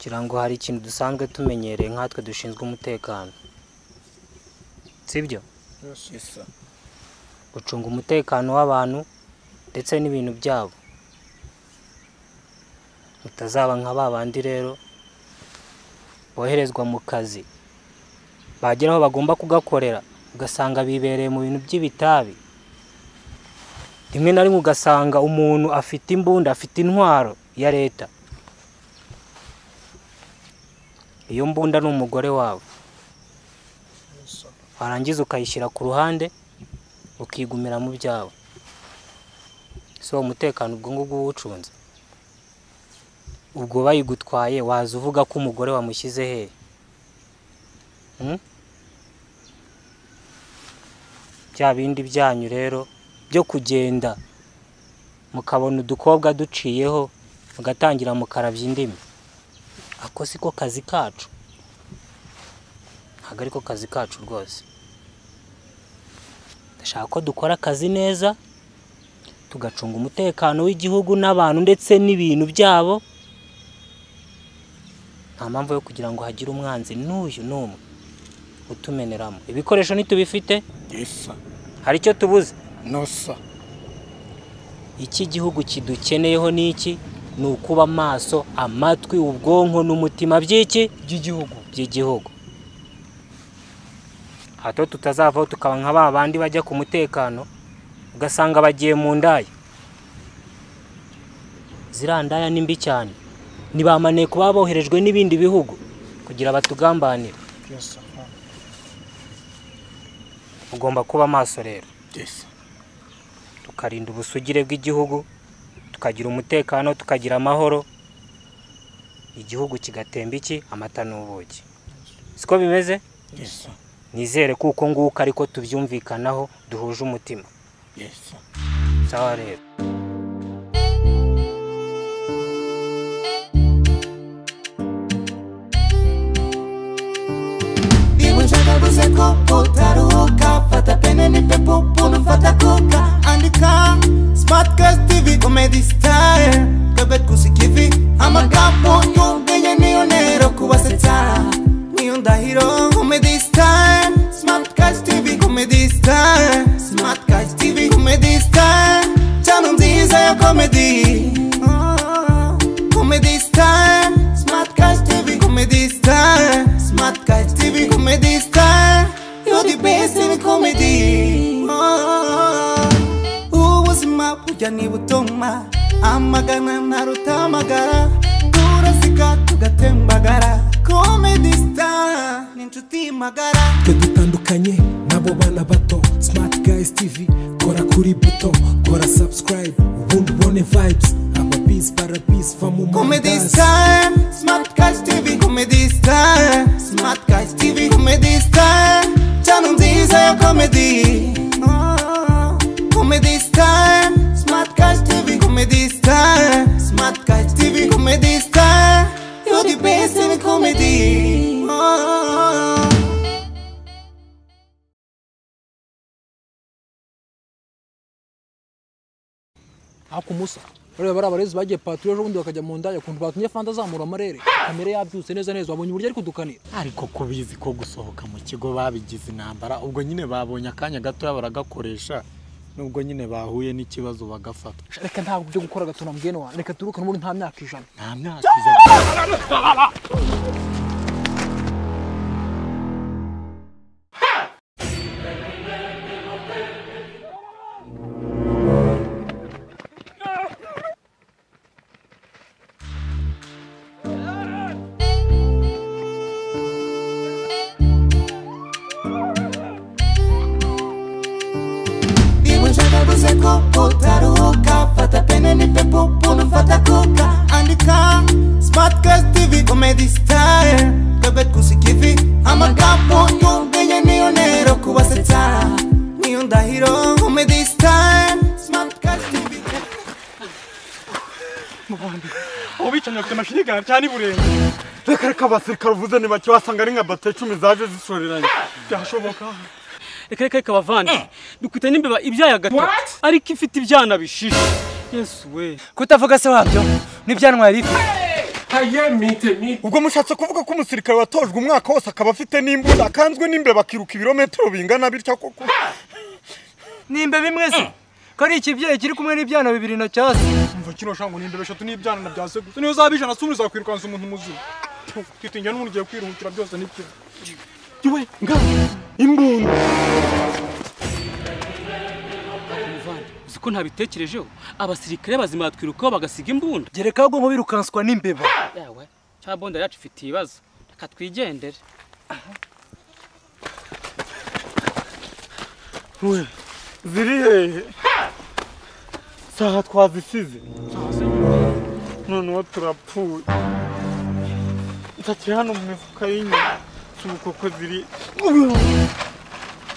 kirango hari ikintu dusanzwe tumenyereye nkatwe dushinzwe umutekano sibyo gucunga umutekano w'abantu ndetse n'ibintu byabo mutazaba nka babandi rero boherezwa mu kazi bageraho bagomba kugakorera ugasanga bibereye mu bintu by'ibitabi rimwe na rimwe ugasanga umuntu afite imbunda afite intwaro ya leta iyo mbunda n'umugore wawe warangiza ukayishyira ku ruhande ukigumira mu byawe so umutekano ubwo ngubwo uwucunze ubwo bayigutwaye waza uvuga ko umugore wamushyize he bya bindi byanyu rero byo kugenda mukabona udukobwa duciyeho mugatangira mukarabya indimi ako siko kazi kacu ntabwo ariko kazi kacu rwose ndashaka ko dukora akazi neza tugacunga umutekano w'igihugu n'abantu ndetse n'ibintu byabo nta mpamvu yo kugira ngo hagire umwanzi n'uyu n'umwe utumeneramo ibikoresho nitubifite hari icyo tubuze iki gihugu kidukeneyeho n'iki ni ukuba amaso amatwi ubwonko n'umutima by'igihugu hato tutazavaho tukaba nka babandi bajya ku mutekano ugasanga bagiye mu ndaya zirandaya nimbi cyane nibamane kuba boherejwe n'ibindi bihugu kugira batugambanire ugomba kuba maso rero tukarinda ubusugire bw'igihugu tukagira umutekano tukagira amahoro igihugu kigatemba iki amata n'ubuki siko bimeze nizere kuko nguko ariko tuvyumvikanaho duhuje umutima sawa rero fata pene ni pepo puno fata kuka andika Smart Guys TV comedy style kabet kusikivi ama kapo nyongenye nionero kuwasetara niondahiro comedy style Smart Guys TV comedy style Smart Guys TV comedy style channel nziza ya comedy comedy style Smart Guys TV comedy style Smart Guys TV comedy style you're the best in comedy ubuzima burya ni butoma amagana narutamagara turasika tugatembagara comedy star n'inshuti magara dutandukanye nabo bana bato Smart Guys TV kora kuri buto kora subscribe ubundi ubone vibes amabiz parabiz famu comedy star Smart Guys TV comedy star Smart Guys TV comedy star channel nziza ya comedy comedy star Smart Guys TV comedy star Smart Guys TV comedy star you're the best in comedy ako musa bari abarezi bagiye patrouille ejo bundi bakajya mu ndaya kuntu batumye fanta zamura amarere kamere yabyutse neza neza wabonye uburyo ari kudukanira ariko ko bizi ko gusohoka mu kigo babigize intambara ubwo nyine babonye akanya gato baragakoresha nubwo nyine bahuye n'ikibazo bagafata reka ntabwo byo gukora gatuna mbwene wa reka turuka muri nta myaka ijana nta myaka ijana fata pene ni pepo puno fata kuka andika Smart Guys TV comedy style kabet kusikivi ama kapo nyongenye nionero kuwasetara niondahiro comedy style Smart Guys TV muvandi ubicanye afite amashyiga cyane burenge reka basirikare uvuze ni bake wasanga ari nka bate 10 zaje zisoreranye byashoboka reka bavandi dukwita n'imbeba ibyaya gato ariko ifite ibyana bishishe Yesu we kutavuga se wabyo nibyanwa rifi ubwo mushatse kuvuga ko umusirikare watojwe umwaka wose akaba afite n'imbunda akanzwe n'imbeba akiruka ibirometero bingana bityo koko nimbe bimwe se kari ikibyeyi kiri kumwe n'ibyana bibiri na cyase umva kino shango nimbe 3 n'ibyana na byase gusa niyo zabijana sumuri zakwirukanza umuntu muzima twitinja n'umuntu ugiye kwiruhukira byose nibyo yewe nga imbunda ko ntabitekerejeho abasirikare bazima batwirukaho bagasiga imbunda gereka ahubwo nko birukanswa n'imbeba yawe cya bonda yacu ifite ibibazo reka twigendere we ziri hehe saha twazisize noneho turapfuye ntakiri hano mu mifuka y'inyuma z'ubukoko ziri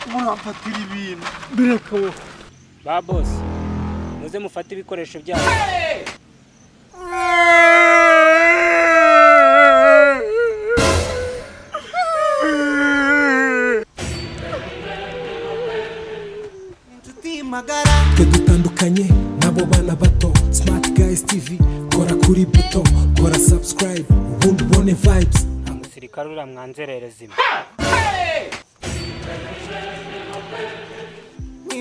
muramfatira ibintu bireka wowe ba boss muze mufate ibikoresho byabo twe dutandukanye nabo bana bato Smart Guys TV kora kuri buto kora subscribe ubundi ubone vibes umusirikare ura mwanzerereza imwe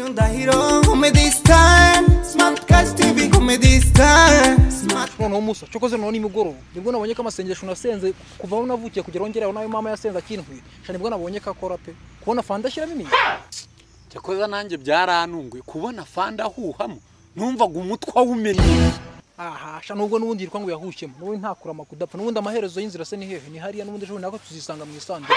Ndahiro comedy style Smart Guys TV comedy style Smart noneho musa cyokoze none imugoroba nibwo nabonye ko amasengesho nasenze kuva aho navukiye kugera ongeraho nayo mama yasenze akintwi cyane nibwo nabonye ko akora pe kubona fanda ashyiramo iminya cyakoze nanjye byarantunguye kubona fanda ahuhamo numvaga umutwe w'umennye aha sha nubwo nubundi yirwa ngo yahushyemo nubundi ntakurama kudapfa nubundi amaherezo y'inzira se ni hehe ni hariya nubundi ejo nako tuzisanga mu isanduku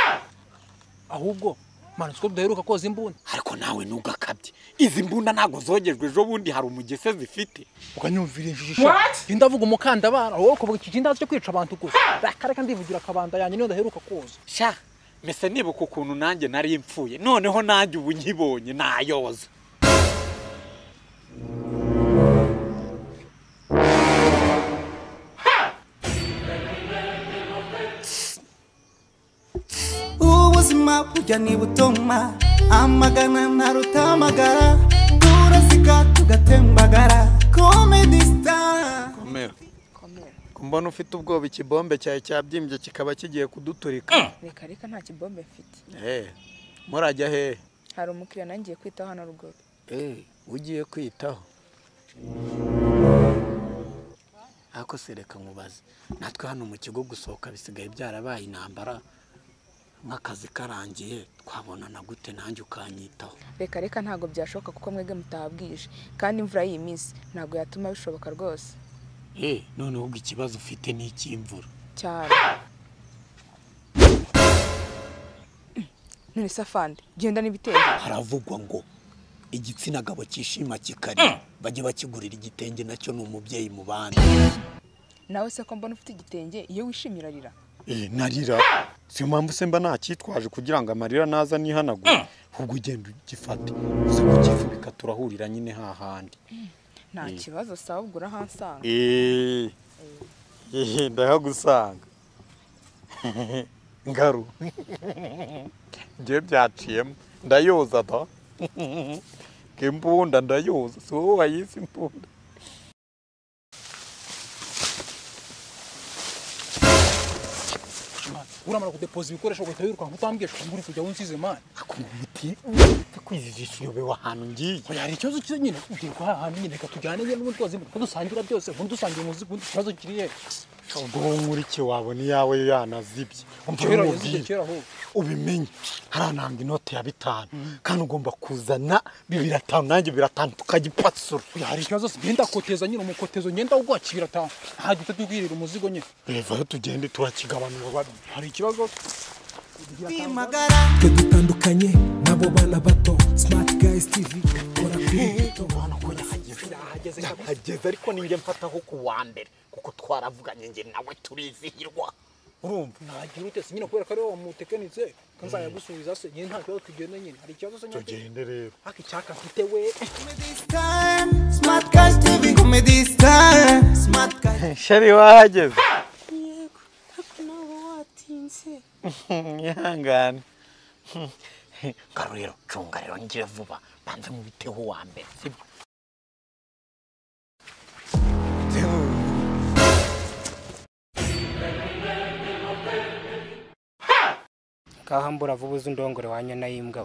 ahubwo mana siko duheruka koza imbunda ariko nawe ntugakabye izi mbunda ntago zogejwe ejo bundi hari umugese zifite ukanyumvira injijisha ndavuga umukanda bana wowe kuvuga iki kindazi cyo kwica abantu gusa bakareka ndivugira akabanda yanjye niyo ndaheruka koza sha mese nibuka ukuntu nanjye nari impfuye noneho nanjye ubu nkibonye nayoza ubuzima burya ni butoma amagana ntarutamagara turazika tugatembagara comedy star komera kumbona ufite ubwoba ikibombe cyawe cyabyimbye kikaba kigiye kuduturika reka nta kibombe mfite murajya he hari umukiriya nangiye kwitaho hano ruguru ugiye kwitaho ako sereka nkubaze natwe hano mu kigo gusohoka bisigaye byarabaye intambara nk'akazi karangiye twabonana gute nanjye ukanyitaho reka ntago byashoboka kuko mwege mutabwije kandi imvura y'iminsi ntago yatuma bishoboka rwose noneho ubwo ikibazo ufite ni icy'imvura cyane none safandi genda n'ibitenge haravugwa ngo igitsina gabo cyishima kikari bajye bakigurira igitenge nacyo ni umubyeyi mu bandi nawe se ko mbona ufite igitenge iyo wishimye urarira narira si mpamvu se mba nacyitwaje kugira ngo amarira naza nihanagure ubwo ugenda ugifate uze kukifubika turahurira nyine hahandi nta kibazo sawa ubwo urahansanga ndahagusanga ngaru ngiye byaciyemo ndayoza da imbunda ndayoza si wowe wayise imbunda uramara kudepoza ibikoresho ugahita wirukanka utambwiye nguri kujya wunsize mani akumuti kwizijisha uyobewe ahantu ngiye hari ikibazo cyo nyine ugiye kwa ahantu nyine reka tujyane nyine n'ubundi twazi ko dusangira byose ubundi dusangiye umuzi ubundi ikibazo kiri he ubwo nkuriki wabona iyawe yanazibye kera yazibye kera ho ubimenye harananga inote ya 5 kandi ugomba kuzana 250 nanjye 250 tukagipasura hari ikibazo ngenda koteza nyine umukotezo ngenda ugwakira 5 ntaje tutubwirira umuzigo nyine reva tugende turakigabanura babi hari ikibazo twe dutandukanye nabo bana bato Smart Guys TV kora kuri buto hageze ariko ninjye mfataho ku wa mbere kuko twaravuganye nge nawe turizihirwa urumva nagira ute nyine kubera ko ari wo mutekenitse kanzaya gusubiza se nyine nta kibazo tugende nyine hari ikibazo nyine tugende rero haki cyaka mfite we Smart Guys TV comedy style Smart Guys shari wahageze yego nawe watinze ihangane karuriro cunga rero ngiye vuba banze mu biteho wa mbere sibyo kahambura vuba uzundongore wanya nayimbwa.